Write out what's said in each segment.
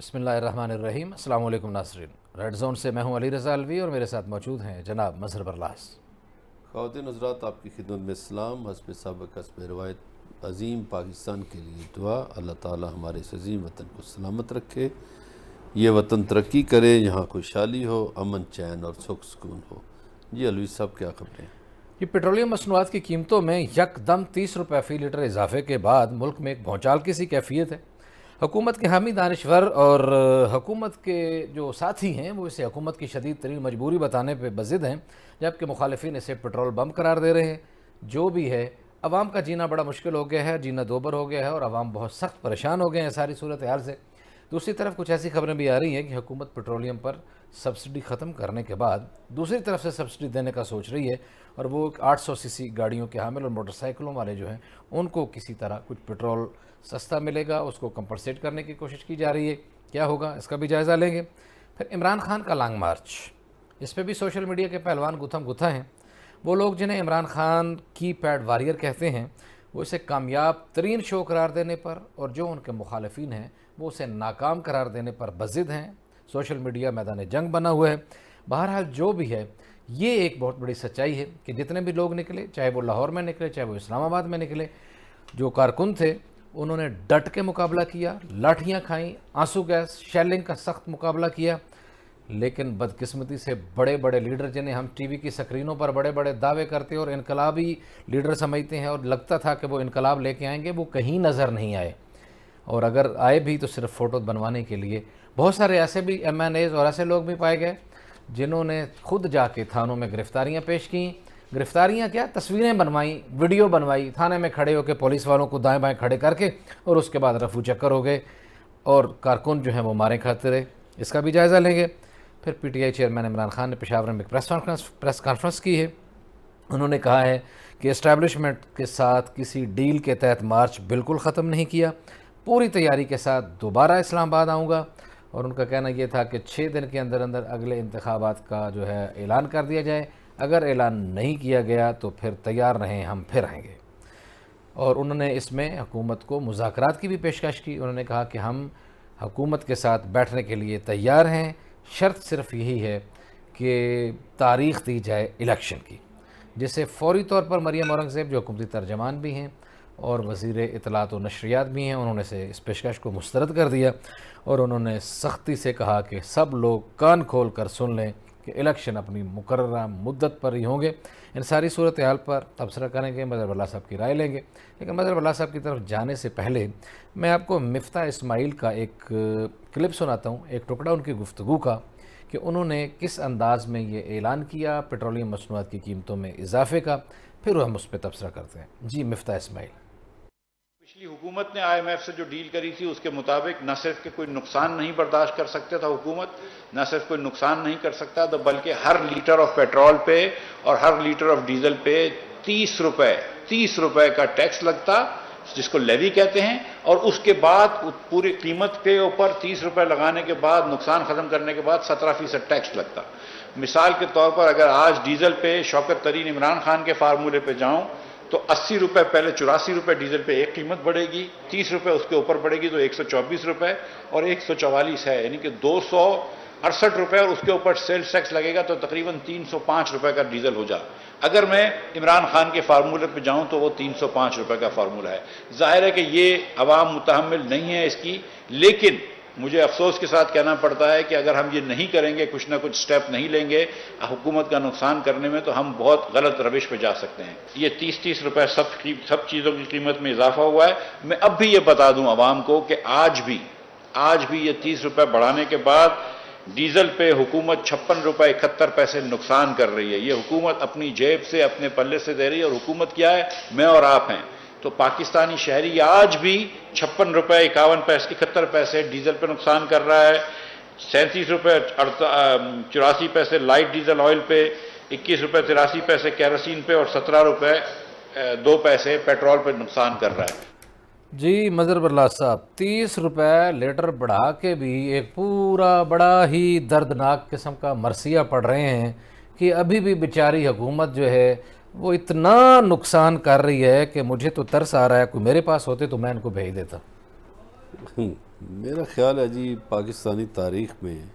बिस्मिल्लाहिर्रहमानिर्रहीम। अस्सलाम वालेकुम नाज़रीन। रेड जोन से मैं हूं अली रज़ा अलवी और मेरे साथ मौजूद हैं जनाब मज़हर बरलास। ख़वातीन हज़रात, आपकी खिदमत में सलाम। हस्ब सबक हस्ब रवायत अज़ीम पाकिस्तान के लिए दुआ। अल्लाह ताला हमारे इस अज़ीम वतन को सलामत रखे, ये वतन तरक्की करे, यहाँ खुशहाली हो, अमन चैन और सुख सुकून हो। जी अलवी साहब, क्या खबरें हैं? ये पेट्रोलियम मसनूआत की कीमतों में यकदम 30 रुपये फ़ी लीटर इजाफे के बाद मुल्क में एक भौचाल की सी कैफियत है। हुकूमत के हामी दानिश्वर और हुकूमत के जो साथी हैं वो इसे हुकूमत की शदीद तरीन मजबूरी बताने पर बज़िद हैं, जबकि मुखालिफिन इसे पेट्रोल बम करार दे रहे हैं। जो भी है, अवाम का जीना बड़ा मुश्किल हो गया है, जीना दोबर हो गया है और अवाम बहुत सख्त परेशान हो गए हैं सारी सूरत हाल से। दूसरी तरफ कुछ ऐसी खबरें भी आ रही हैं कि हुकूमत पेट्रोलियम पर सब्सिडी ख़त्म करने के बाद दूसरी तरफ से सब्सिडी देने का सोच रही है, और वो 800 सीसी गाड़ियों के हामिल और मोटरसाइकिलों वाले जो हैं उनको किसी तरह कुछ पेट्रोल सस्ता मिलेगा, उसको कंपनसेट करने की कोशिश की जा रही है। क्या होगा इसका भी जायज़ा लेंगे। फिर इमरान खान का लॉन्ग मार्च, इस पर भी सोशल मीडिया के पहलवान गुथम गुथा हैं। वो लोग जिन्हें इमरान खान की पैड वारियर कहते हैं, वो इसे कामयाब तरीन शो करार देने पर, और जो उनके मुखालिफिन हैं वो उसे नाकाम करार देने पर बज़िद हैं। सोशल मीडिया मैदान जंग बना हुआ है। बहरहाल जो भी है, ये एक बहुत बड़ी सच्चाई है कि जितने भी लोग निकले, चाहे वो लाहौर में निकले, चाहे वो इस्लामाबाद में निकले, जो कारकुन थे उन्होंने डट के मुकाबला किया, लाठियाँ खाईं, आंसू गैस शेलिंग का सख्त मुकाबला किया। लेकिन बदकिस्मती से बड़े बड़े लीडर, जिन्हें हम टीवी की स्क्रीनों पर बड़े बड़े दावे करते और इनकलाबी लीडर समझते हैं और लगता था कि वो इनकलाब लेके आएंगे, वो कहीं नज़र नहीं आए। और अगर आए भी तो सिर्फ फ़ोटो बनवाने के लिए। बहुत सारे ऐसे भी MNAs और ऐसे लोग भी पाए गए जिन्होंने खुद जाके थानों में गिरफ्तारियां पेश की। गिरफ्तारियां क्या, तस्वीरें बनवाई, वीडियो बनवाई, थाने में खड़े होकर पुलिस वालों को दाएं बाएं खड़े करके, और उसके बाद रफू चक्कर हो गए और कारकुन जो हैं वो मारे खाते रहे। इसका भी जायज़ा लेंगे। फिर PTI चेयरमैन इमरान खान ने पेशावर में प्रेस कॉन्फ्रेंस की है। उन्होंने कहा है कि इस्टेब्लिशमेंट के साथ किसी डील के तहत मार्च बिल्कुल ख़त्म नहीं किया, पूरी तैयारी के साथ दोबारा इस्लामाबाद आऊँगा। और उनका कहना यह था कि 6 दिन के अंदर अंदर अगले इंतखाबात का जो है ऐलान कर दिया जाए। अगर ऐलान नहीं किया गया तो फिर तैयार रहें, हम फिर आएंगे। और उन्होंने इसमें हुकूमत को मुज़ाकरात की भी पेशकश की। उन्होंने कहा कि हम हुकूमत के साथ बैठने के लिए तैयार हैं, शर्त सिर्फ यही है कि तारीख़ दी जाए इलेक्शन की, जिसे फ़ौरी तौर पर मरियम औरंगज़ेब, जो हुकूमती तर्जमान भी हैं और वज़ीर इत्तलात व नशरियात भी हैं, उन्होंने से इस पेशकश को मुस्तरद कर दिया। और उन्होंने सख्ती से कहा कि सब लोग कान खोल कर सुन लें कि इलेक्शन अपनी मुकर्ररा मुद्दत पर ही होंगे। इन सारी सूरत हाल पर तबसरा करेंगे, मज़हर बरलास साहब की राय लेंगे। लेकिन मज़हर बरलास साहब की तरफ जाने से पहले मैं आपको मिफ्ता इस्माइल का एक क्लिप सुनाता हूँ, एक टुकड़ा उनकी गुफ्तगू का, कि उन्होंने किस अंदाज़ में ये ऐलान किया पेट्रोलियम मसनूआत की कीमतों में इजाफे का। फिर हम उस पर तबसरा करते हैं। जी मिफ्ता इस्माइल। पिछली हुकूमत ने IMF से जो डील करी थी उसके मुताबिक न सिर्फ कि कोई नुकसान नहीं बर्दाश्त कर सकता था हुकूमत, न सिर्फ कोई नुकसान नहीं कर सकता था, बल्कि हर लीटर ऑफ पेट्रोल पे और हर लीटर ऑफ डीजल पे 30 रुपए का टैक्स लगता, जिसको लेवी कहते हैं। और उसके बाद पूरी कीमत के ऊपर 30 रुपए लगाने के बाद, नुकसान खत्म करने के बाद 17% टैक्स लगता। मिसाल के तौर पर अगर आज डीजल पे शौकत तरीन इमरान खान के फार्मूले पे जाऊं तो 80 रुपए पहले 84 रुपए डीजल पे एक कीमत बढ़ेगी, 30 रुपए उसके ऊपर बढ़ेगी तो 124 रुपए और 144 है, यानी कि 268 रुपए, और उसके ऊपर सेल्स टैक्स लगेगा तो तकरीबन 305 रुपए का डीजल हो जा। अगर मैं इमरान खान के फार्मूले पे जाऊं तो वो 305 रुपए का फार्मूला है। जाहिर है कि ये अवाम मुतहम्मिल नहीं है इसकी, लेकिन मुझे अफसोस के साथ कहना पड़ता है कि अगर हम ये नहीं करेंगे, कुछ ना कुछ स्टेप नहीं लेंगे हुकूमत का नुकसान करने में, तो हम बहुत गलत रविश पे जा सकते हैं। ये 30 रुपए सब चीज़ों की कीमत में इजाफा हुआ है। मैं अब भी ये बता दूं आवाम को कि आज भी ये 30 रुपए बढ़ाने के बाद डीजल पे हुकूमत 56 रुपए 71 पैसे नुकसान कर रही है। ये हुकूमत अपनी जेब से, अपने पल्ले से दे रही है। और हुकूमत क्या है? मैं और आप हैं। तो पाकिस्तानी शहरी आज भी 56 रुपए 51 पैसे 71 पैसे डीजल पे नुकसान कर रहा है, 37 रुपए 84 पैसे लाइट डीजल ऑयल पे, 21 रुपए 83 पैसे केरोसिन पे और 17 रुपए 2 पैसे पेट्रोल पे नुकसान कर रहा है। जी मज़हर बरलास साहब, 30 रुपये लीटर बढ़ा के भी एक पूरा बड़ा ही दर्दनाक किस्म का मरसिया पड़ रहे हैं कि अभी भी बेचारी हुकूमत जो है वो इतना नुकसान कर रही है कि मुझे तो तरस आ रहा है। कोई मेरे पास होते तो मैं इनको भेज देता। मेरा ख्याल है जी पाकिस्तानी तारीख में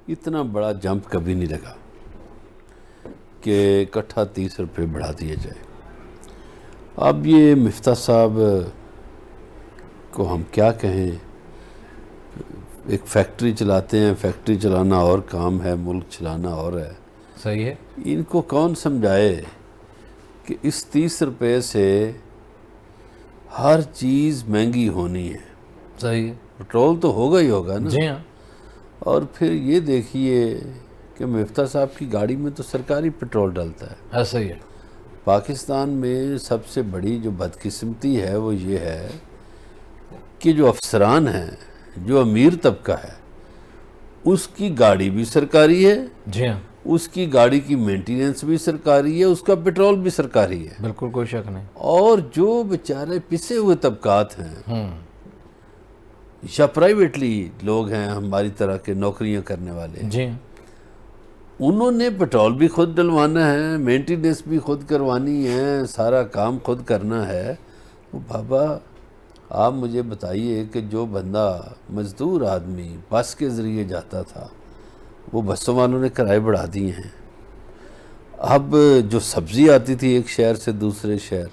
इतना बड़ा जंप कभी नहीं लगा कि इकट्ठा 30 रुपये बढ़ा दिया जाए। अब ये मिफ्ता साहब को हम क्या कहें, एक फैक्ट्री चलाते हैं, फैक्ट्री चलाना और काम है, मुल्क चलाना और है। सही है। इनको कौन समझाए कि इस 30 रुपये से हर चीज़ महंगी होनी है। सही है। पेट्रोल तो होगा ही होगा ना। जी हाँ। और फिर ये देखिए कि मिफ्ता साहब की गाड़ी में तो सरकारी पेट्रोल डलता है। ऐसा ही है। पाकिस्तान में सबसे बड़ी जो बदकिस्मती है वो ये है कि जो अफसरान हैं, जो अमीर तबका है, उसकी गाड़ी भी सरकारी है, जी हाँ, उसकी गाड़ी की मेंटेनेंस भी सरकारी है, उसका पेट्रोल भी सरकारी है। बिल्कुल कोई शक नहीं। और जो बेचारे पिसे हुए तबकात हैं या प्राइवेटली लोग हैं हमारी तरह के नौकरियां करने वाले, जी हाँ, उन्होंने पेट्रोल भी खुद डलवाना है, मेंटेनेंस भी खुद करवानी है, सारा काम खुद करना है। तो बाबा आप मुझे बताइए कि जो बंदा मज़दूर आदमी बस के ज़रिए जाता था, वो बसों वालों ने किराए बढ़ा दिए हैं। अब जो सब्ज़ी आती थी एक शहर से दूसरे शहर,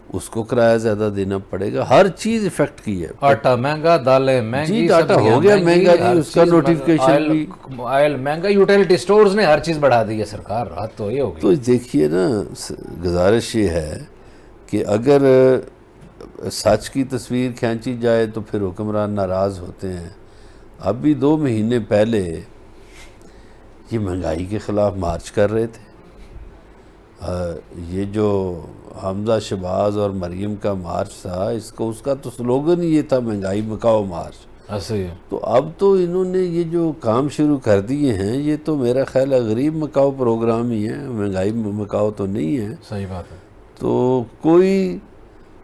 उसको किराया ज़्यादा देना पड़ेगा। हर चीज़ इफ़ेक्ट की है। आटा महंगा, दालें महंगी, जी आटा हो गया महंगा जी, उसका नोटिफिकेशन भी, ऑयल महंगा, यूटिलिटी स्टोर्स ने हर चीज़ बढ़ा दी है सरकार। रात तो ये होगी। तो देखिए ना, गुजारिश ये है कि अगर सच की तस्वीर खींची जाए तो फिर हुक्मरान नाराज़ होते हैं। अभी 2 महीने पहले ये महंगाई के ख़िलाफ़ मार्च कर रहे थे। ये जो हमजा शहबाज और मरियम का मार्च था, इसको उसका तो स्लोगन ही ये था, महंगाई मकाओ मार्च। ऐसे ही है। तो अब तो इन्होंने ये जो काम शुरू कर दिए हैं, ये तो मेरा ख्याल है गरीब मकाओ प्रोग्राम ही है, महंगाई मकाओ तो नहीं है। सही बात है। तो कोई,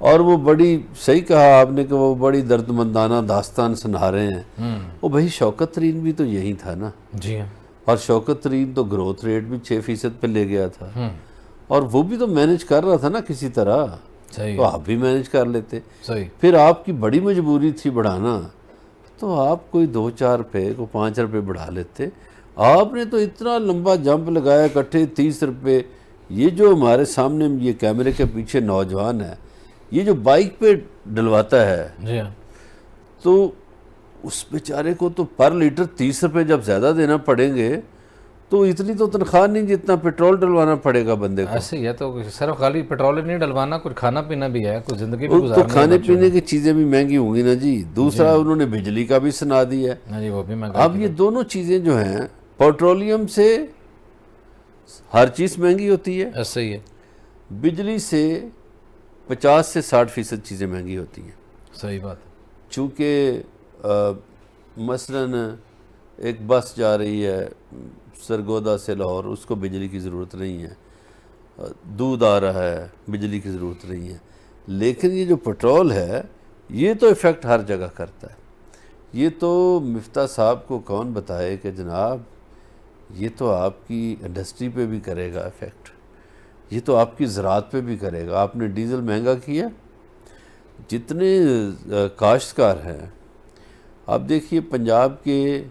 और वो बड़ी सही कहा आपने कि वो बड़ी दर्दमंदाना दास्तान सुना रहे हैं। वो भाई शौकत तरीन भी तो यही था ना। जी हाँ। और शौकत तरीन तो ग्रोथ रेट भी 6% पे ले गया था, और वो भी तो मैनेज कर रहा था ना किसी तरह। सही तो आप भी मैनेज कर लेते। सही। फिर आपकी बड़ी मजबूरी थी बढ़ाना, तो आप कोई 2-4 रुपये को 5 रुपये बढ़ा लेते। आपने तो इतना लंबा जंप लगाया, इकट्ठे 30 रुपये। ये जो हमारे सामने ये कैमरे के पीछे नौजवान है, ये जो बाइक पे डलवाता है, जी हाँ, तो उस बेचारे को तो पर लीटर 30 रुपये जब ज़्यादा देना पड़ेंगे, तो इतनी तो तनख्वाह नहीं जितना पेट्रोल डलवाना पड़ेगा बंदे को। ऐसे ही है। तो सिर्फ खाली पेट्रोल ही नहीं डलवाना, कुछ खाना पीना भी है, कुछ जिंदगी भी तो गुजारनी है। खाने पीने की चीज़ें भी महंगी होंगी ना जी। दूसरा उन्होंने बिजली का भी सुना दिया है। हाँ जी, वो भी महंगा। अब ये दोनों चीज़ें जो हैं, पेट्रोलियम से हर चीज़ महंगी होती है, ऐसे ही है। बिजली से 50 से 60% चीज़ें महंगी होती हैं। सही बात है। चूँकि मसलन एक बस जा रही है सरगोदा से लाहौर, उसको बिजली की ज़रूरत नहीं है। दूध आ रहा है, बिजली की ज़रूरत नहीं है। लेकिन ये जो पेट्रोल है, ये तो इफ़ेक्ट हर जगह करता है। ये तो मिफ्ता साहब को कौन बताए कि जनाब ये तो आपकी इंडस्ट्री पे भी करेगा इफ़ेक्ट, ये तो आपकी ज़राअत पे भी करेगा। आपने डीज़ल महंगा किया, जितने काश्तकार हैं, आप देखिए पंजाब के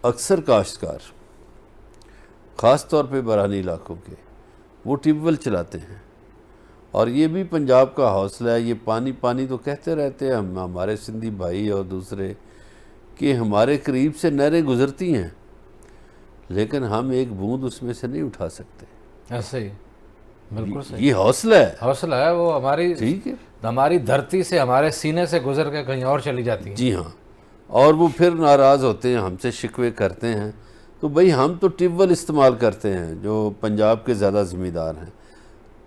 अक्सर काश्तकार, ख़ास तौर पे बरानी इलाकों के, वो ट्यूबवेल चलाते हैं। और ये भी पंजाब का हौसला है। ये पानी पानी तो कहते रहते हैं हम, हमारे सिंधी भाई और दूसरे, कि हमारे करीब से नहरें गुज़रती हैं, लेकिन हम एक बूंद उसमें से नहीं उठा सकते। ऐसे ही, बिल्कुल सही। ये हौसला है, हौसला है। वो हमारी, ठीक है, हमारी धरती से, हमारे सीने से गुजर के कहीं और चली जाती है। जी हाँ। और वो फिर नाराज़ होते हैं, हमसे शिकवे करते हैं। तो भाई हम तो ट्यूबवेल इस्तेमाल करते हैं, जो पंजाब के ज़्यादा ज़मींदार हैं,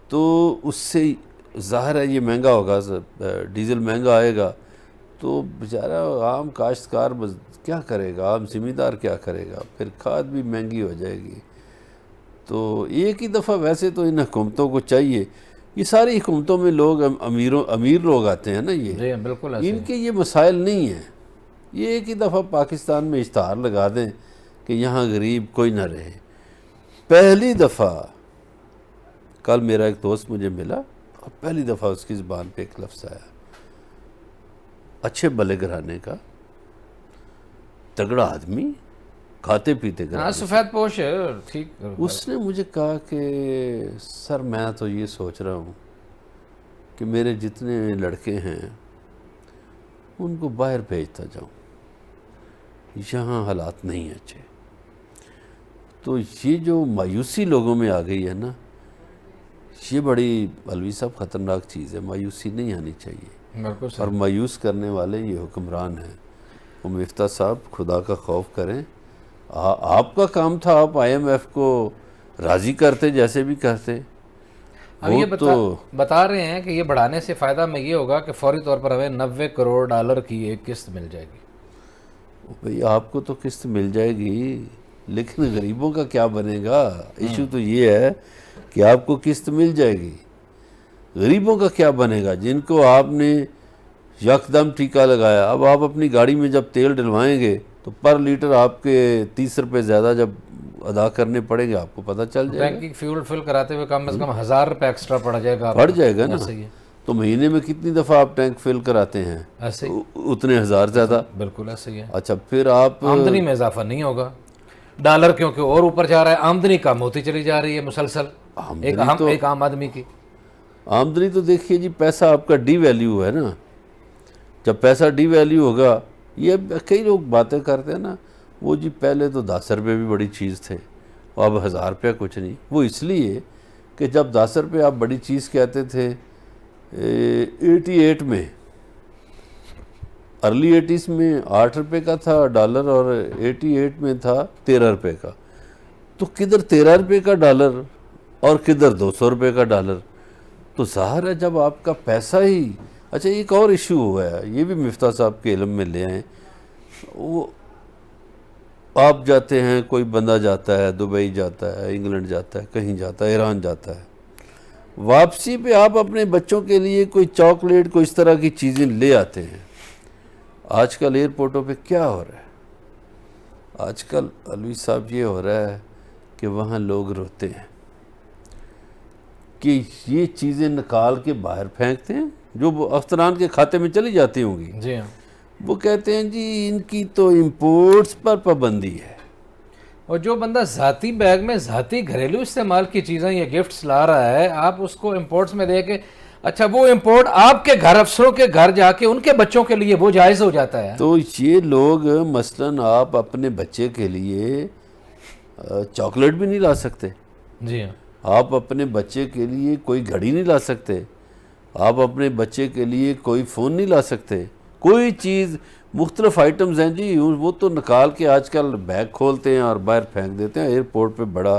तो उससे ज़ाहिर है ये महंगा होगा, डीज़ल महंगा आएगा, तो बेचारा आम काश्तकार क्या करेगा, आम ज़मींदार क्या करेगा, फिर खाद भी महंगी हो जाएगी। तो एक ही दफ़ा वैसे तो इन हुकूमतों को चाहिए, ये सारी हुकूमतों में लोग अमीर लोग आते हैं ना, ये बिल्कुल इनके ये मसाइल नहीं हैं। ये एक ही दफ़ा पाकिस्तान में इश्तहार लगा दें कि यहाँ गरीब कोई ना रहे। पहली दफ़ा कल मेरा एक दोस्त मुझे मिला, और पहली दफ़ा उसकी ज़बान पे एक लफ्ज़ आया अच्छे भले घराने का तगड़ा आदमी, खाते पीते हाँ घराने, सफ़ेद पोश है, ठीक। उसने मुझे कहा कि सर मैं तो ये सोच रहा हूँ कि मेरे जितने लड़के हैं उनको बाहर भेजता जाऊँ, यहाँ हालात नहीं अच्छे। तो ये जो मायूसी लोगों में आ गई है ना, ये बड़ी अलवी साहब ख़तरनाक चीज़ है। मायूसी नहीं आनी चाहिए, बिल्कुल और सही। मायूस करने वाले ये हुक्मरान हैं। वो मिफ्ता साहब खुदा का खौफ करें। आपका काम था, आप IMF को राज़ी करते, जैसे भी करते। अब ये बता रहे हैं कि ये बढ़ाने से फ़ायदा में ये होगा कि फौरी तौर पर हमें 90 करोड़ डॉलर की एक किस्त मिल जाएगी। भाई आपको तो किस्त मिल जाएगी, लेकिन गरीबों का क्या बनेगा? इशू तो ये है कि आपको किस्त मिल जाएगी, गरीबों का क्या बनेगा? जिनको आपने यकदम टीका लगाया, अब आप अपनी गाड़ी में जब तेल डलवाएंगे तो पर लीटर आपके 30 रुपये ज़्यादा जब अदा करने पड़ेंगे, आपको पता चल जाएगा। टैंक फ्यूल फिल कराते हुए कम से कम 1000 रुपये एक्स्ट्रा पड़ जाएगा, पड़ जाएगा ना। ऐसे ही है। तो महीने में कितनी दफ़ा आप टैंक फिल कराते हैं? ऐसे ही, उतने हज़ार ज़्यादा। बिल्कुल ऐसे ही है। अच्छा, फिर आप आमदनी में इजाफा नहीं होगा, डॉलर क्योंकि और ऊपर जा रहा है, आमदनी कम होती चली जा रही है मुसलसल, एक आम आदमी की आमदनी तो देखिए जी, पैसा आपका डी वैल्यू है ना। जब पैसा डी वैल्यू होगा, ये कई लोग बातें करते हैं ना, वो जी पहले तो 10 रुपये भी बड़ी चीज़ थे, अब 1000 रुपया कुछ नहीं। वो इसलिए कि जब 10 रुपये आप बड़ी चीज़ कहते थे 88 में, अर्ली 80s में 8 रुपये का था डॉलर और 88 में था 13 रुपये का। तो किधर 13 रुपये का डॉलर और किधर 200 रुपये का डॉलर? तो ज़ाहिर है जब आपका पैसा ही। अच्छा, एक और इशू हुआ है, ये भी मिफ्ता साहब के इल्म में ले आए। वो आप जाते हैं, कोई बंदा जाता है, दुबई जाता है, इंग्लैंड जाता है, कहीं जाता है, ईरान जाता है, वापसी पे आप अपने बच्चों के लिए कोई चॉकलेट, कोई इस तरह की चीज़ें ले आते हैं। आजकल एयरपोर्टों पे क्या हो रहा है? आजकल अलवी साहब ये हो रहा है कि वहाँ लोग रोते हैं कि ये चीज़ें निकाल के बाहर फेंकते हैं, जो अफसरान के खाते में चली जाती होंगी। जी हाँ। वो कहते हैं जी इनकी तो इंपोर्ट्स पर पाबंदी है। और जो बंदा ज़ाती बैग में ज़ाती घरेलू इस्तेमाल की चीज़ें या गिफ्ट्स ला रहा है, आप उसको इंपोर्ट्स में दे के, अच्छा वो इंपोर्ट आपके घर, अफसरों के घर जाके उनके बच्चों के लिए वो जायज़ हो जाता है। तो ये लोग मसलन आप अपने बच्चे के लिए चॉकलेट भी नहीं ला सकते। जी हाँ। आप अपने बच्चे के लिए कोई घड़ी नहीं ला सकते, आप अपने बच्चे के लिए कोई फ़ोन नहीं ला सकते। कोई चीज़, मुख्तलिफ आइटम्स हैं जी, वो तो निकाल के आजकल बैग खोलते हैं और बाहर फेंक देते हैं। एयरपोर्ट पे बड़ा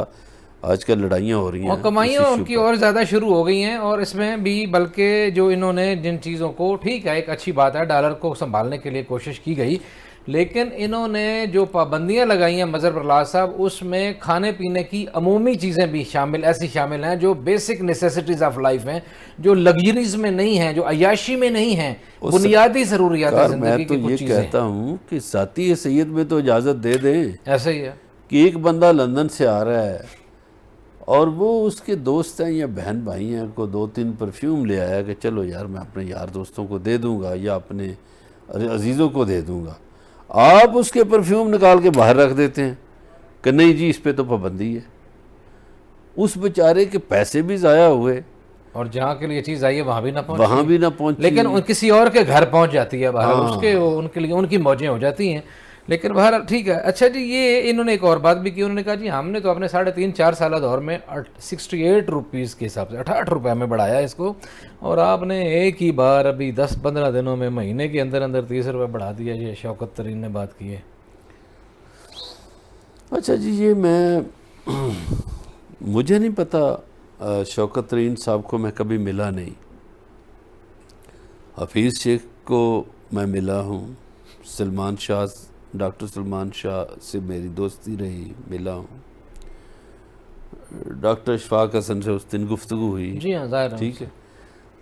आजकल लड़ाइयाँ हो रही हैं और कमाइयाँ उनकी और ज़्यादा शुरू हो गई हैं। और इसमें भी बल्कि जो इन्होंने जिन चीज़ों को, ठीक है एक अच्छी बात है, डॉलर को संभालने के लिए कोशिश की गई, लेकिन इन्होंने जो पाबंदियां लगाई हैं मज़हर प्रहलाद साहब, उसमें खाने पीने की अमूमी चीज़ें भी ऐसी शामिल हैं जो बेसिक नेसेसिटीज़ ऑफ लाइफ हैं, जो लग्जरीज में नहीं हैं, जो अयाशी में नहीं हैं, बुनियादी ज़रूरियात ज़िंदगी की कुछ चीज़ें। मैं तो ये कहता हूँ कि ज़ाती हैसियत में तो इजाज़त दे दें। ऐसा ही है कि एक बंदा लंदन से आ रहा है और वो उसके दोस्त हैं या बहन भाई हैं को 2-3 परफ्यूम ले आया कि चलो यार मैं अपने यार दोस्तों को दे दूँगा या अपने अजीज़ों को दे दूँगा। आप उसके परफ्यूम निकाल के बाहर रख देते हैं कि नहीं जी इस पे तो पाबंदी है। उस बेचारे के पैसे भी ज़ाया हुए, और जहाँ के लिए चीज़ आई है वहाँ भी ना पहुँची, लेकिन किसी और के घर पहुँच जाती है बाहर। उसके उनके लिए उनकी मौजें हो जाती हैं। लेकिन बाहर ठीक है। अच्छा जी, ये इन्होंने एक और बात भी की, उन्होंने कहा जी हमने तो अपने 3.5-4 साल दौर में 68 रुपीज़ के हिसाब से 68 रुपये में बढ़ाया इसको, और आपने एक ही बार अभी 10-15 दिनों में, महीने के अंदर अंदर 30 रुपये बढ़ा दिया। ये शौकत तरीन ने बात की है। अच्छा जी, ये मुझे नहीं पता, शौकत तरीन साहब को मैं कभी मिला नहीं। हफीज़ शेख को मैं मिला हूँ, डॉक्टर सलमान शाह से मेरी दोस्ती रही, मिला हूँ। डॉक्टर इशफाक हसन से उस दिन गुफ्तगू हुई। जी हाँ, ज़ाहिर है, ठीक है।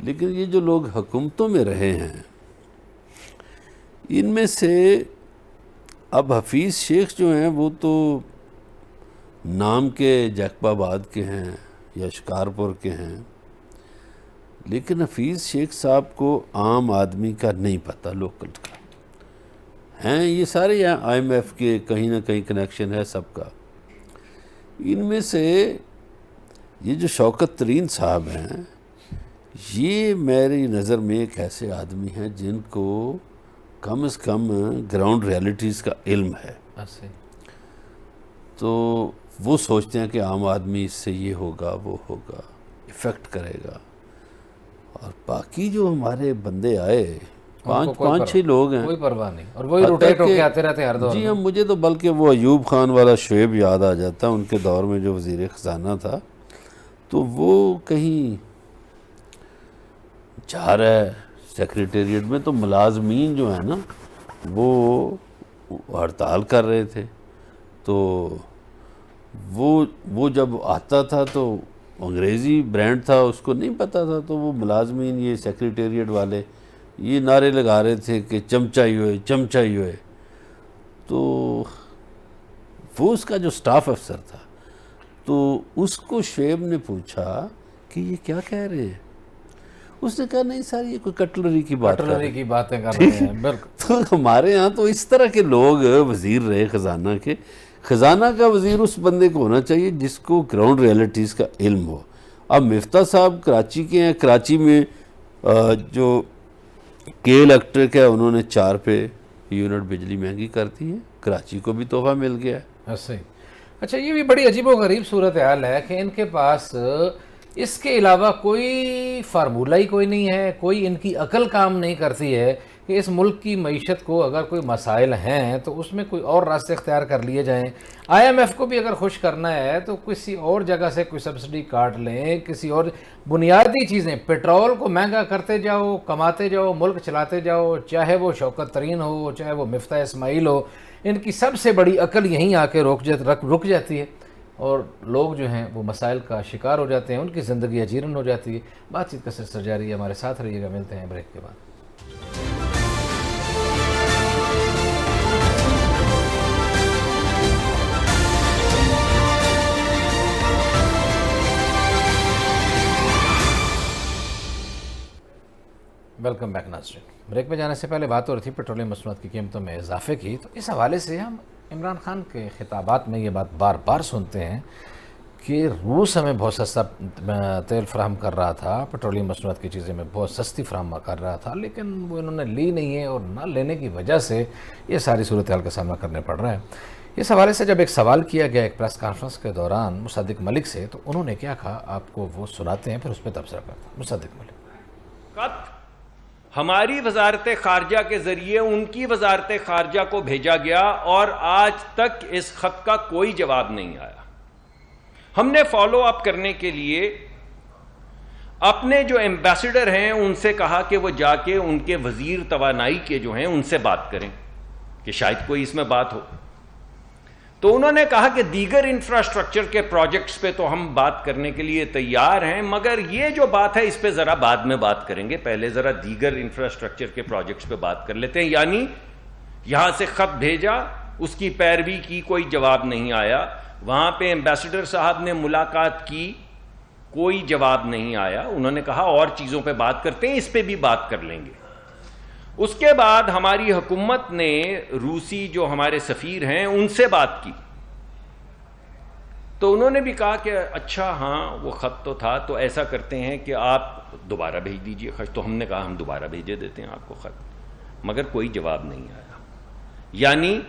लेकिन ये जो लोग हुकूमतों में रहे हैं, इनमें से अब हफीज़ शेख जो हैं वो तो नाम के जैकबाबाद के हैं या शिकारपुर के हैं, लेकिन हफीज़ शेख साहब को आम आदमी का नहीं पता, लोकल का हैं। ये सारे यहाँ IMF के कहीं ना कहीं कनेक्शन है सबका। इनमें से ये जो शौकत तरीन साहब हैं, ये मेरी नज़र में एक ऐसे आदमी हैं जिनको कम से कम ग्राउंड रियलिटीज़ का इल्म है। ऐसे तो वो सोचते हैं कि आम आदमी इससे ये होगा वो होगा, इफ़ेक्ट करेगा। और बाकी जो हमारे बंदे आए, पाँच छः लोग हैं, कोई परवाह नहीं, और वही रोटेट होके आते रहते हैं हर दौर जी में। हम, मुझे तो बल्कि वो अयूब खान वाला शुएब याद आ जाता है, उनके दौर में जो वज़ीर ख़जाना था। तो वो कहीं जा रहा है सेक्रेटेरिएट में, तो मुलाजमीन जो है ना वो हड़ताल कर रहे थे। तो वो जब आता था तो अंग्रेज़ी ब्रांड था, उसको नहीं पता था। तो वो मुलाजमीन, ये सेक्रेटेरिएट वाले, ये नारे लगा रहे थे कि चमचा ही होए, चमचा ही होए। तो वो उसका जो स्टाफ अफसर था, तो उसको शुएब ने पूछा कि ये क्या कह रहे हैं। उसने कहा नहीं सर, ये कोई कटलरी की बात कर रहे हैं। कटलरी की बातें कर रहे हैं, बिल्कुल। तो हमारे यहाँ तो इस तरह के लोग वज़ीर रहे ख़जाना के। ख़जाना का वज़ीर उस बंदे को होना चाहिए जिसको ग्राउंड रियलिटीज़ का इल्म हो। अब मिफ्ता साहब कराची के हैं, कराची में जो के इलेक्ट्रिक है उन्होंने 4 पे यूनिट बिजली महंगी कर दी है, कराची को भी तोहफा मिल गया है। ऐसे ही। अच्छा, ये भी बड़ी अजीबोगरीब सूरत हाल है कि इनके पास इसके अलावा कोई फार्मूला ही कोई नहीं है, कोई इनकी अकल काम नहीं करती है कि इस मुल्क की मईशत को अगर कोई मसाइल हैं तो उसमें कोई और रास्ते इख्तियार कर लिए जाएं। IMF को भी अगर खुश करना है तो किसी और जगह से कोई सब्सिडी काट लें, किसी और बुनियादी चीज़ें, पेट्रोल को महंगा करते जाओ, कमाते जाओ, मुल्क चलाते जाओ, चाहे वो शौकत तरीन हो, चाहे वो मिफ्ता इस्माइल हो। इनकी सबसे बड़ी अकल यहीं आके रुक जाती है और लोग जो हैं वो मसाइल का शिकार हो जाते हैं, उनकी ज़िंदगी अजीरन हो जाती है। बातचीत का सिलसिला जारी है, हमारे साथ रहिएगा, मिलते हैं ब्रेक के बाद। वेलकम बैक नाज़रीन। ब्रेक में जाने से पहले बात हो रही थी पेट्रोलियम मसनूआत की कीमतों में इजाफे की। तो इस हवाले से हम इमरान खान के खिताबात में ये बात बार बार सुनते हैं कि रूस हमें बहुत सस्ता तेल फ्राहम कर रहा था, पेट्रोलियम मसनूआत की चीज़ें में बहुत सस्ती फ्राहम कर रहा था, लेकिन वो इन्होंने ली नहीं है और ना लेने की वजह से ये सारी सूरत हाल का सामना करने पड़ रहा है। इस हवाले से जब एक सवाल किया गया एक प्रेस कॉन्फ्रेंस के दौरान मुसद्दिक मलिक से, तो उन्होंने क्या कहा आपको वो सुनाते हैं, फिर उस पर तबसरा करते हैं। मुसद्दिक मलिक: हमारी वजारत खारजा के ज़रिए उनकी वजारत खारजा को भेजा गया और आज तक इस ख़त का कोई जवाब नहीं आया। हमने फॉलो अप करने के लिए अपने जो एम्बेसडर हैं उनसे कहा कि वो जाके उनके वज़ीर तवानाई के जो हैं उनसे बात करें कि शायद कोई इसमें बात हो। तो उन्होंने कहा कि दीगर इंफ्रास्ट्रक्चर के प्रोजेक्ट्स पे तो हम बात करने के लिए तैयार हैं, मगर ये जो बात है इस पे ज़रा बाद में बात करेंगे, पहले ज़रा दीगर इंफ्रास्ट्रक्चर के प्रोजेक्ट्स पे बात कर लेते हैं। यानी यहां से ख़त भेजा, उसकी पैरवी की, कोई जवाब नहीं आया। वहां पे एम्बेसडर साहब ने मुलाकात की, कोई जवाब नहीं आया। उन्होंने कहा और चीज़ों पे बात करते हैं, इस पे भी बात कर लेंगे। उसके बाद हमारी हुकूमत ने रूसी जो हमारे सफ़ीर हैं उनसे बात की, तो उन्होंने भी कहा कि अच्छा हाँ वो ख़त तो था, तो ऐसा करते हैं कि आप दोबारा भेज दीजिए ख़त। तो हमने कहा हम दोबारा भेजे देते हैं आपको ख़त, मगर कोई जवाब नहीं आया। यानी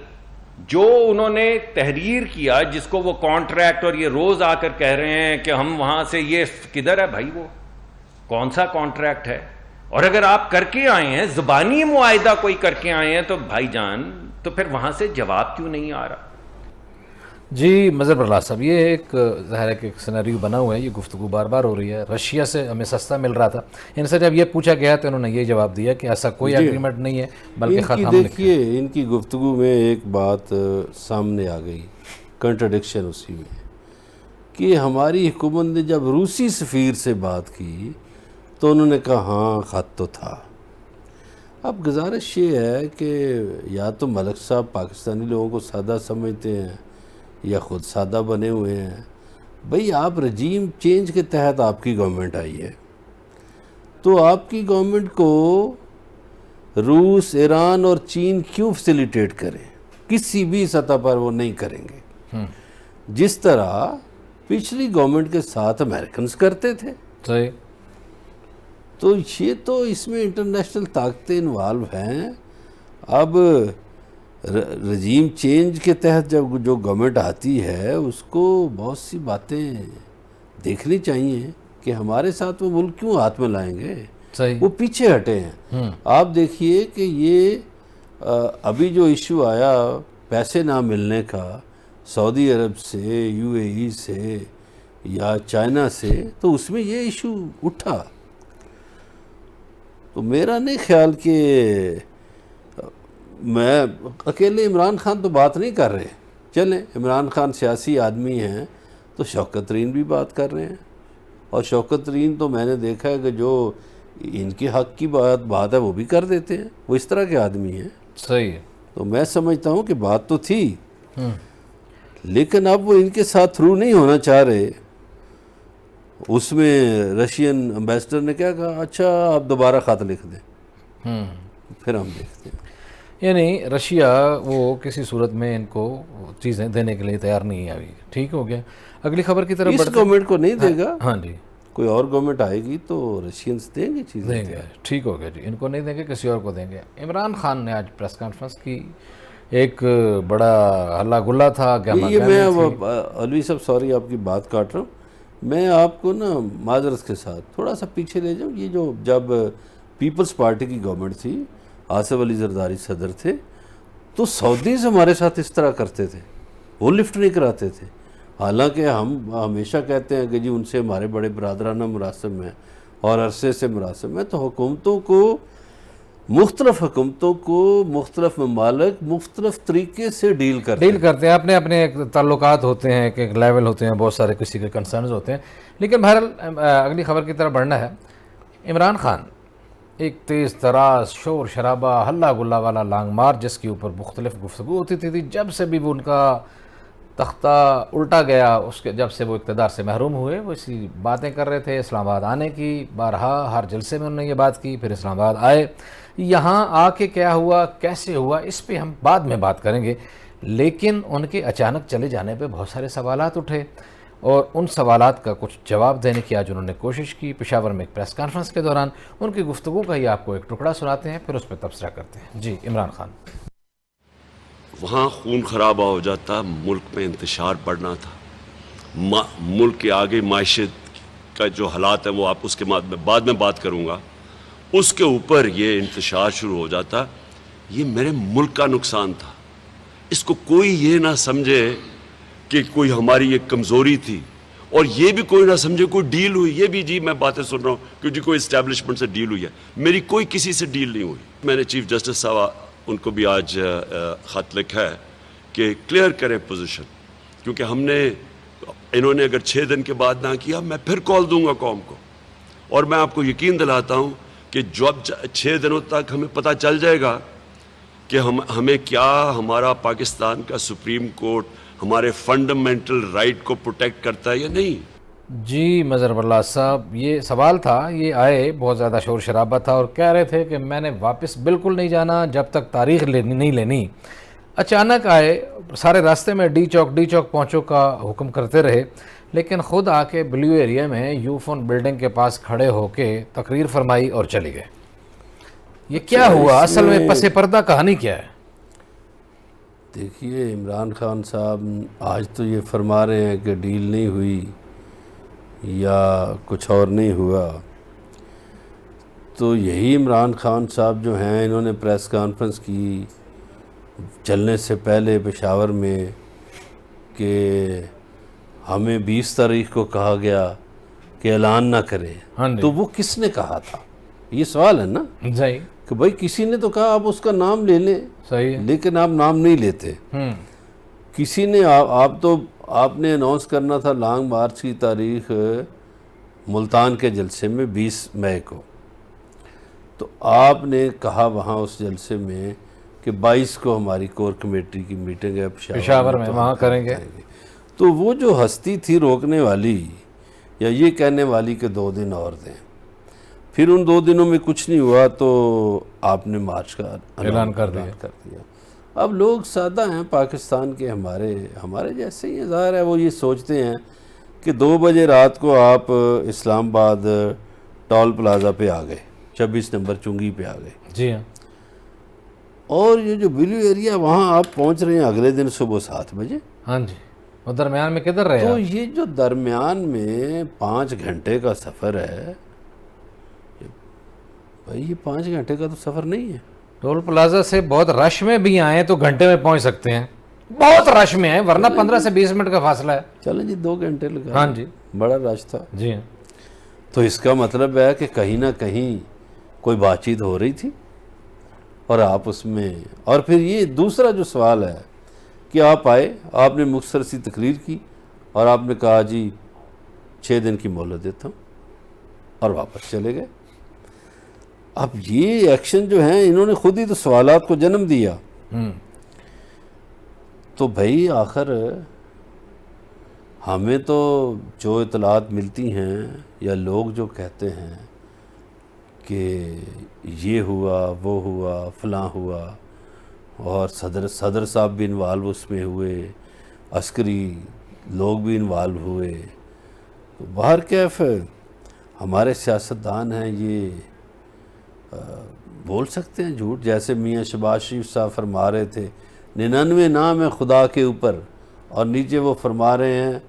जो उन्होंने तहरीर किया, जिसको वो कॉन्ट्रैक्ट, और ये रोज़ आकर कह रहे हैं कि हम वहाँ से, ये किधर है भाई, वो कौन सा कॉन्ट्रैक्ट है? और अगर आप करके आए हैं, ज़बानी मुआहिदा कोई करके आए हैं, तो भाईजान तो फिर वहाँ से जवाब क्यों नहीं आ रहा? जी मज़हर बरला साहब, ये एक ज़ाहिर है कि एक सिनेरियो बना हुआ है, ये गुफ्तगू बार बार हो रही है। रशिया से हमें सस्ता मिल रहा था, इनसे जब ये पूछा गया तो इन्होंने ये जवाब दिया कि ऐसा कोई एग्रीमेंट नहीं है, बल्कि ख़त हम लिखे। देखिए इनकी गुफ्तगू में एक बात सामने आ गई, कंट्रडिक्शन उसी में, कि हमारी हुकूमत ने जब रूसी सफ़ीर से बात की तो उन्होंने कहा हाँ ख़त तो था। अब गुजारिश ये है कि या तो मलिक साहब पाकिस्तानी लोगों को सादा समझते हैं या ख़ुद सादा बने हुए हैं। भाई आप रजीम चेंज के तहत आपकी गवर्नमेंट आई है, तो आपकी गवर्नमेंट को रूस, ईरान और चीन क्यों फैसिलिटेट करें? किसी भी सतह पर वो नहीं करेंगे, जिस तरह पिछली गवर्नमेंट के साथ अमेरिकन करते थे। सही। तो ये तो इसमें इंटरनेशनल ताकतें इन्वॉल्व हैं। अब रजीम चेंज के तहत जब जो गवर्नमेंट आती है उसको बहुत सी बातें देखनी चाहिए कि हमारे साथ वो मुल्क क्यों हाथ में लाएंगे। सही। वो पीछे हटे हैं। आप देखिए कि ये अभी जो इशू आया पैसे ना मिलने का सऊदी अरब से, यूएई से या चाइना से, तो उसमें ये इशू उठा। तो मेरा नहीं ख्याल कि मैं अकेले इमरान खान तो बात नहीं कर रहे। चलें, इमरान खान सियासी आदमी हैं तो शौकत तरीन भी बात कर रहे हैं, और शौकत तरीन तो मैंने देखा है कि जो इनके हक की बात है वो भी कर देते हैं। वो इस तरह के आदमी हैं। सही है। तो मैं समझता हूँ कि बात तो थी, लेकिन अब वो इनके साथ थ्रू नहीं होना चाह रहे। उसमें रशियन एम्बेसडर ने क्या कहा, अच्छा आप दोबारा खत लिख दें, फिर हम देखते हैं। यानी रशिया वो किसी सूरत में इनको चीज़ें देने के लिए तैयार नहीं है अभी। ठीक हो गया। अगली खबर की तरफ इस बढ़ते। गवर्नमेंट को नहीं देगा। हाँ जी। कोई और गवर्नमेंट आएगी तो रशियंस देंगे चीज़ें। देंगे। ठीक हो गया जी। इनको नहीं देंगे, किसी और को देंगे। इमरान खान ने आज प्रेस कॉन्फ्रेंस की, एक बड़ा हल्ला गुल्ला था। ये मैं अलवी साहब, सॉरी आपकी बात काट रहा हूँ, मैं आपको ना माजरत के साथ थोड़ा सा पीछे ले जाऊँ। ये जो जब पीपल्स पार्टी की गवर्नमेंट थी, आसिफ अली जरदारी सदर थे, तो सऊदीज़ हमारे साथ इस तरह करते थे, वो लिफ्ट नहीं कराते थे। हालांकि हम हमेशा कहते हैं कि जी उनसे हमारे बड़े बरादराना मुरासम हैं और अरसे से मुरासम है। तो हुकूमतों को, मुख्तलिफ हुकूमतों को मुख्तलिफ ममालिक मुख्तलिफ तरीके से डील करते हैं। अपने अपने एक ताल्लुकात होते हैं, एक लेवल होते हैं, बहुत सारे किसी के कंसर्न्स होते हैं। लेकिन बहरहाल अगली खबर की तरफ बढ़ना है। इमरान खान एक तेज़ तराज शोर शराबा हल्ला गुल्ला वाला लांग मार, जिसके ऊपर मुख्तलिफ गुफ्तगू होती थी। जब से भी वो उनका तख्ता उल्टा गया, उसके जब से वो इक़्तिदार से महरूम हुए, वो इसी बातें कर रहे थे। इस्लामाबाद आने की बारहा हर जलसे में उन्होंने ये बात की, फिर इस्लामाबाद आए। यहाँ आके क्या हुआ, कैसे हुआ, इस पे हम बाद में बात करेंगे। लेकिन उनके अचानक चले जाने पे बहुत सारे सवालात उठे, और उन सवालात का कुछ जवाब देने की आज उन्होंने कोशिश की पेशावर में एक प्रेस कॉन्फ्रेंस के दौरान। उनकी गुफ्तगू का ही आपको एक टुकड़ा सुनाते हैं, फिर उस पर तबसरा करते हैं। जी इमरान खान। वहाँ खून खराबा हो जाता, मुल्क में इंतशार बढ़ना था, मुल्क के आगे मायशत का जो हालात है वो आप उसके बाद में बात करूँगा, उसके ऊपर ये इंतशार शुरू हो जाता। ये मेरे मुल्क का नुकसान था। इसको कोई ये ना समझे कि कोई हमारी ये कमज़ोरी थी, और ये भी कोई ना समझे कोई डील हुई। ये भी जी मैं बातें सुन रहा हूँ कि जी कोई इस्टेब्लिशमेंट से डील हुई है, मेरी कोई किसी से डील नहीं हुई। मैंने चीफ जस्टिस साहब उनको भी आज ख़त लिखा है कि क्लियर करें पोजीशन, क्योंकि इन्होंने अगर 6 दिन के बाद ना किया, मैं फिर कॉल दूंगा कौम को। और मैं आपको यकीन दिलाता हूँ कि जब 6 दिनों तक हमें पता चल जाएगा कि हमें क्या हमारा पाकिस्तान का सुप्रीम कोर्ट हमारे फंडामेंटल राइट को प्रोटेक्ट करता है या नहीं। जी मज़हर वल्लाह साहब, ये सवाल था, ये आए, बहुत ज़्यादा शोर शराबा था और कह रहे थे कि मैंने वापस बिल्कुल नहीं जाना जब तक तारीख़ नहीं लेनी। अचानक आए, सारे रास्ते में डी चौक पहुँचो का हुक्म करते रहे, लेकिन ख़ुद आके ब्लू एरिया में यूफोन बिल्डिंग के पास खड़े होके तकरीर फरमाई और चले गए। ये क्या हुआ असल में, पसे पर्दा कहानी क्या है? देखिए, इमरान खान साहब आज तो ये फरमा रहे हैं कि डील नहीं हुई या कुछ और नहीं हुआ। तो यही इमरान खान साहब जो हैं, इन्होंने प्रेस कॉन्फ्रेंस की चलने से पहले पेशावर में कि हमें 20 तारीख को कहा गया कि ऐलान ना करें। हाँ, तो वो किसने कहा था, ये सवाल है ना सही, कि भाई किसी ने तो कहा आप उसका नाम ले लें। सही है। लेकिन आप नाम नहीं लेते। किसी ने आपने अनाउंस करना था लॉन्ग मार्च की तारीख मुल्तान के जलसे में 20 मई को, तो आपने कहा वहाँ उस जलसे में कि 22 को हमारी कोर कमेटी की मीटिंग है पेशावर में, वहाँ करेंगे। तो वो जो हस्ती थी रोकने वाली या ये कहने वाली कि 2 दिन और दें, फिर उन 2 दिनों में कुछ नहीं हुआ तो आपने मार्च का ऐलान कर दिया। अब लोग सादा हैं पाकिस्तान के, हमारे जैसे ही, ज़ाहिर है वो ये सोचते हैं कि 2 बजे रात को आप इस्लामाबाद टोल प्लाजा पे आ गए, 26 नंबर चुंगी पे आ गए। जी हाँ। और ये जो ब्लू एरिया वहाँ आप पहुँच रहे हैं अगले दिन सुबह 7 बजे। हाँ जी। और दरमियान में किधर रहे तो आप? ये जो दरमियान में 5 घंटे का सफ़र है भाई, ये 5 घंटे का तो सफ़र नहीं है। टोल प्लाजा से बहुत रश में भी आए तो घंटे में पहुंच सकते हैं, बहुत रश में आए, वरना 15 से 20 मिनट का फासला है। चलें जी, 2 घंटे लगा। हाँ जी, बड़ा रश था जी हाँ। तो इसका मतलब है कि कहीं ना कहीं कोई बातचीत हो रही थी और आप उसमें, और फिर ये दूसरा जो सवाल है कि आप आए, आपने मुख्तसर सी तकरीर की और आपने कहा जी 6 दिन की मोहलत देता हूँ और वापस चले गए। अब ये एक्शन जो है, इन्होंने खुद ही तो सवालात को जन्म दिया। तो भाई आखिर हमें तो जो इतलात मिलती हैं या लोग जो कहते हैं कि ये हुआ वो हुआ फ़लाँ हुआ, और सदर साहब भी इन्वाल्व उसमें हुए, अस्करी लोग भी इन्वाल्व हुए, तो बाहर कैफ हमारे सियासतदान हैं ये बोल सकते हैं झूठ। जैसे मियाँ शहबाज शरीफ साहब फरमा रहे थे 99 नाम है खुदा के ऊपर, और नीचे वो फरमा रहे हैं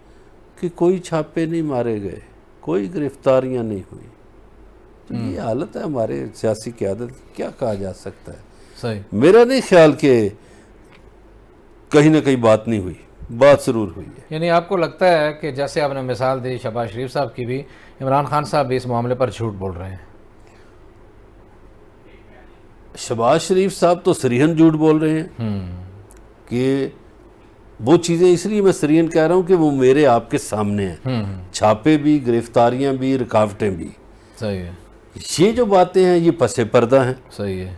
कि कोई छापे नहीं मारे गए, कोई गिरफ्तारियां नहीं हुई। तो ये हालत है हमारे सियासी क़यादत, क्या कहा जा सकता है। सही। मेरा नहीं ख्याल कि कहीं ना कहीं बात नहीं हुई, बात ज़रूर हुई है। यानी आपको लगता है कि जैसे आपने मिसाल दी शहबाज शरीफ साहब की भी, इमरान खान साहब भी इस मामले पर झूठ बोल रहे हैं? शहबाज शरीफ साहब तो सरीहन झूठ बोल रहे हैं कि वो चीज़ें, इसलिए मैं सरीहन कह रहा हूँ कि वो मेरे आपके सामने हैं, छापे भी, गिरफ्तारियां भी, रुकावटें भी। सही है। ये जो बातें हैं ये पसे पर्दा हैं। सही है।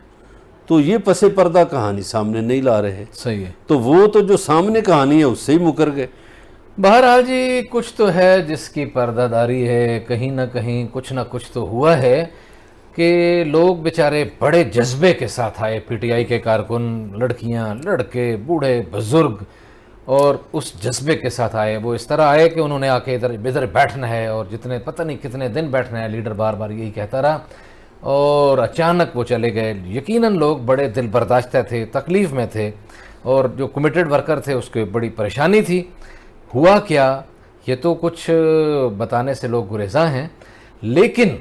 तो ये पसे पर्दा कहानी सामने नहीं ला रहे। सही है। तो वो तो जो सामने कहानी है उससे ही मुकर गए। बहरहाल जी, कुछ तो है जिसकी पर्दादारी है, कहीं ना कहीं कुछ ना कुछ तो हुआ है कि लोग बेचारे बड़े जज्बे के साथ आए, पीटीआई के कारकुन, लड़कियां, लड़के, बूढ़े, बुजुर्ग, और उस जज्बे के साथ आए। वो इस तरह आए कि उन्होंने आके इधर बैठना है, और जितने पता नहीं कितने दिन बैठना है, लीडर बार बार यही कहता रहा, और अचानक वो चले गए। यकीनन लोग बड़े दिल बर्दाश्ता थे, तकलीफ़ में थे, और जो कमिटेड वर्कर थे उसके बड़ी परेशानी थी। हुआ क्या, ये तो कुछ बताने से लोग गुरेज़ा हैं, लेकिन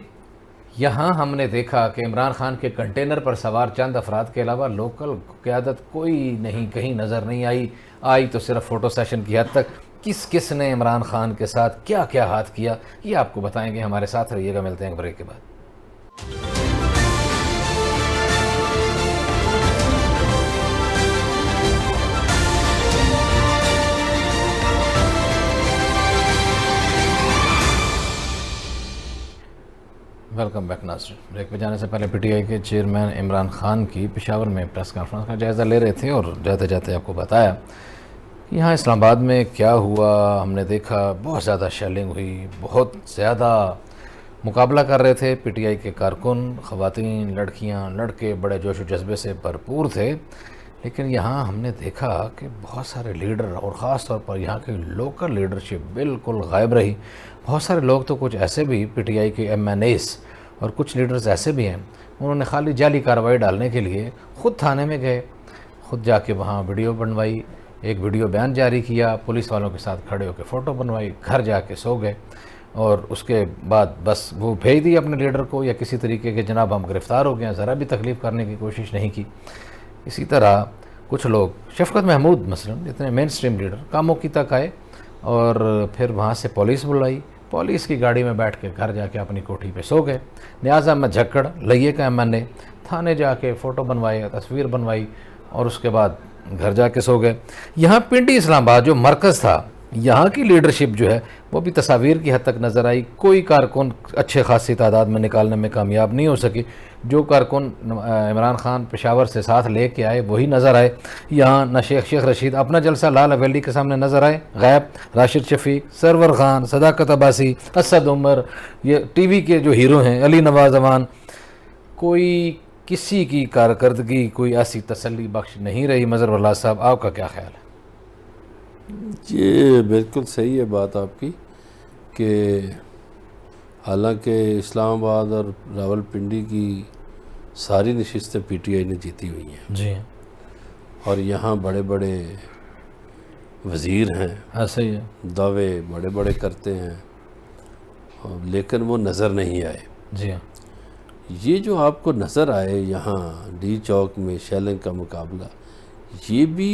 यहाँ हमने देखा कि इमरान खान के कंटेनर पर सवार चंद अफराद के अलावा लोकल क़यादत कोई नहीं, कहीं नज़र नहीं आई तो सिर्फ फ़ोटो सेशन की हद तक। किस ने इमरान खान के साथ क्या क्या हाथ किया, ये आपको बताएंगे। हमारे साथ रहिएगा, मिलते हैं ब्रेक के बाद। वेलकम बैक नाज़रीन। ब्रेक पे जाने से पहले पीटीआई के चेयरमैन इमरान खान की पेशावर में प्रेस कॉन्फ्रेंस का जायज़ा ले रहे थे, और जाते जाते आपको बताया कि यहाँ इस्लामाबाद में क्या हुआ। हमने देखा बहुत ज़्यादा शेलिंग हुई, बहुत ज़्यादा मुकाबला कर रहे थे पीटीआई के कारकुन, ख़वातीन, लड़कियाँ, लड़के बड़े जोश व जज्बे से भरपूर थे। लेकिन यहाँ हमने देखा कि बहुत सारे लीडर, और ख़ास तौर पर यहाँ की लोकल लीडरशिप बिल्कुल गायब रही। बहुत सारे लोग तो कुछ ऐसे भी पीटीआई के MNAs और कुछ लीडर्स ऐसे भी हैं, उन्होंने खाली जाली कार्रवाई डालने के लिए ख़ुद थाने में गए, ख़ुद जाके वहाँ वीडियो बनवाई, एक वीडियो बयान जारी किया, पुलिस वालों के साथ खड़े होकर फ़ोटो बनवाई, घर जाके सो गए, और उसके बाद बस वो भेज दी अपने लीडर को, या किसी तरीके के जनाब हम गिरफ़्तार हो गए हैं, ज़रा भी तकलीफ़ करने की कोशिश नहीं की। इसी तरह कुछ लोग, शफकत महमूद मसलन, जितने मेन स्ट्रीम लीडर, कामों की तक आए, और फिर वहाँ से पुलिस बुलाई, पुलिस की गाड़ी में बैठ के घर जाके अपनी कोठी पे सो गए। न्याज़ अहमद झक्कड़, लइये का MNA, थाने जाके फ़ोटो बनवाई, तस्वीर बनवाई, और उसके बाद घर जाके सो गए। यहाँ पिंडी इस्लामाबाद जो मरकज़ था, यहाँ की लीडरशिप जो है वो भी तस्वीर की हद तक नज़र आई। कोई कारकुन अच्छे खासी तादाद में निकालने में कामयाब नहीं हो सकी। जो कारकुन इमरान खान पेशावर से साथ ले आए वही नज़र आए। यहाँ न शेख रशीद अपना जलसा लाल हवेली के सामने नज़र आए गायब। राशिद शफीक, सरवर खान, सदाकत अब्बासी, असद उमर, ये टीवी के जो हीरो हैं, अली नवाज अमान, कोई किसी की कारकर्दगी कोई ऐसी तसल्ली बख्श नहीं रही। मज़हर वल्लाह साहब, आपका क्या ख्याल है? ये बिल्कुल सही है बात आपकी कि हालांकि इस्लामाबाद और रावलपिंडी की सारी नशिस्तें पीटीआई ने जीती हुई हैं जी, और यहाँ बड़े बड़े वज़ीर हैं, ऐसा ही है दावे बड़े बड़े करते हैं, लेकिन वो नज़र नहीं आए। जी हाँ। ये जो आपको नज़र आए यहाँ डी चौक में शैलिंग का मुकाबला, ये भी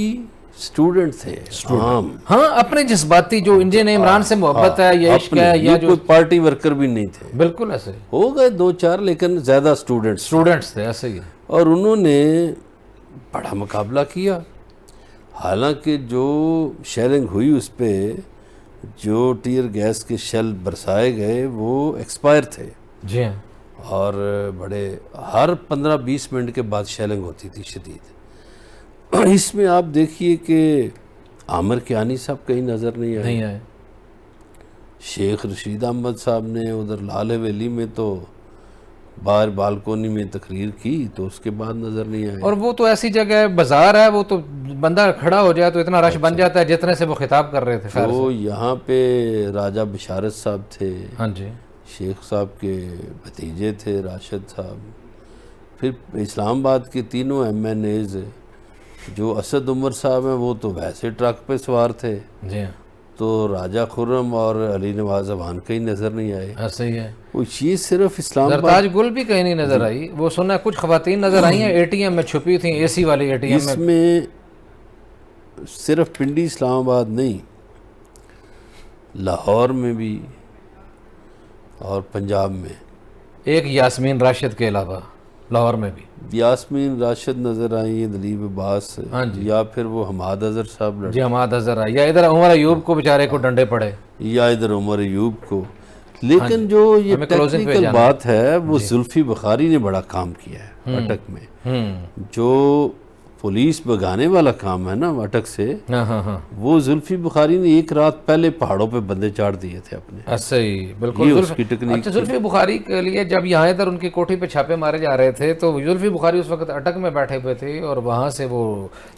स्टूडेंट थे आम। हाँ, अपने जज्बाती जो इंडियन इमरान से मोहब्बत है या इश्क है या जो कोई पार्टी वर्कर भी नहीं थे, बिल्कुल ऐसे हो गए 2-4 लेकिन ज़्यादा स्टूडेंट्स थे, ऐसे ही है। और उन्होंने बड़ा मुकाबला किया। हालांकि जो शेलिंग हुई उस पर जो टीयर गैस के शेल बरसाए गए वो एक्सपायर थे। जी हाँ। और बड़े हर 15-20 मिनट के बाद शेलिंग होती थी शदीद। इसमें आप देखिए कि आमिर कियानी साहब कहीं नज़र नहीं आए। शेख रशीद अहमद साहब ने उधर लाल हवेली में तो बाहर बालकोनी में तकरीर की तो उसके बाद नज़र नहीं आए। और वो तो ऐसी जगह बाजार है, वो तो बंदा खड़ा हो जाए तो इतना रश बन जाता है जितने से वो खिताब कर रहे थे। तो यहाँ पे राजा बिशारत साहब थे, हाँ जी, शेख साहब के भतीजे थे राशिद साहब, फिर इस्लामाबाद के तीनों MNAs, जो असद उमर साहब हैं वो तो वैसे ट्रक पे सवार थे। जी हाँ। तो राजा खुर्रम और अली नवाज अवान कहीं नज़र नहीं आए। ऐसा ही है। वो ये सिर्फ इस्लामाबाद, जरताज गुल भी कहीं नहीं नज़र आई। वो सुना कुछ ख़वातीन नज़र आई हैं ATM में छुपी थी, AC वाली ATM में। इसमें सिर्फ पिंडी इस्लामाबाद नहीं, लाहौर में भी और पंजाब में एक यास्मीन राशिद के अलावा लाहौर में भी यास्मीन राशिद नज़र आई है, दलीब अब्बास, हाँ जी, या फिर वो हमाद अजहर साहब जी, हमाद अजहर आई, या इधर उमर अयूब को बेचारे को डंडे पड़े, या इधर उमर अयूब को। लेकिन जो ये टेक्निकल बात है वो जुल्फी बुखारी ने बड़ा काम किया है अटक में। जो पुलिस भगाने वाला काम है ना अटक से, वो जुल्फी बुखारी ने एक रात पहले पहाड़ों पे बंदे चाड़ दिए थे अपने। ऐसे ही बिल्कुल उसकी टेक्निक। अच्छा, जुल्फी बुखारी के लिए जब यहाँ इधर उनकी कोठी पे छापे मारे जा रहे थे तो जुल्फी बुखारी उस वक्त अटक में बैठे हुए थे और वहाँ से वो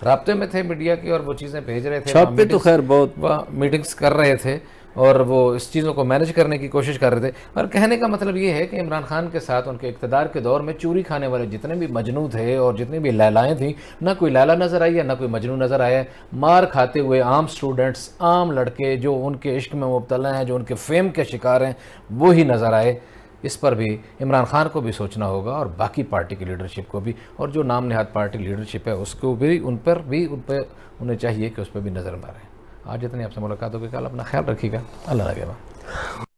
राब्ते में थे मीडिया की और वो चीज़ें भेज रहे थे। छापे तो खैर बहुत मीटिंग्स कर रहे थे और वो इस चीज़ों को मैनेज करने की कोशिश कर रहे थे। और कहने का मतलब ये है कि इमरान खान के साथ उनके इक़्तिदार के दौर में चूरी खाने वाले जितने भी मजनू थे और जितनी भी लैलाएँ थीं, ना कोई लैला नज़र आई है ना कोई मजनू नज़र आया। मार खाते हुए आम स्टूडेंट्स, आम लड़के जो उनके इश्क में मुब्तला हैं, जो उनके फेम के शिकार हैं, वो ही नज़र आए। इस पर भी इमरान खान को भी सोचना होगा और बाकी पार्टी की लीडरशिप को भी, और जो नाम नहाद पार्टी लीडरशिप है उसको भी, उन पर उन्हें चाहिए कि उस पर भी नज़र मारें। आज इतनी आपसे मुलाकात होगी, कल अपना ख्याल रखिएगा। अल्लाह ने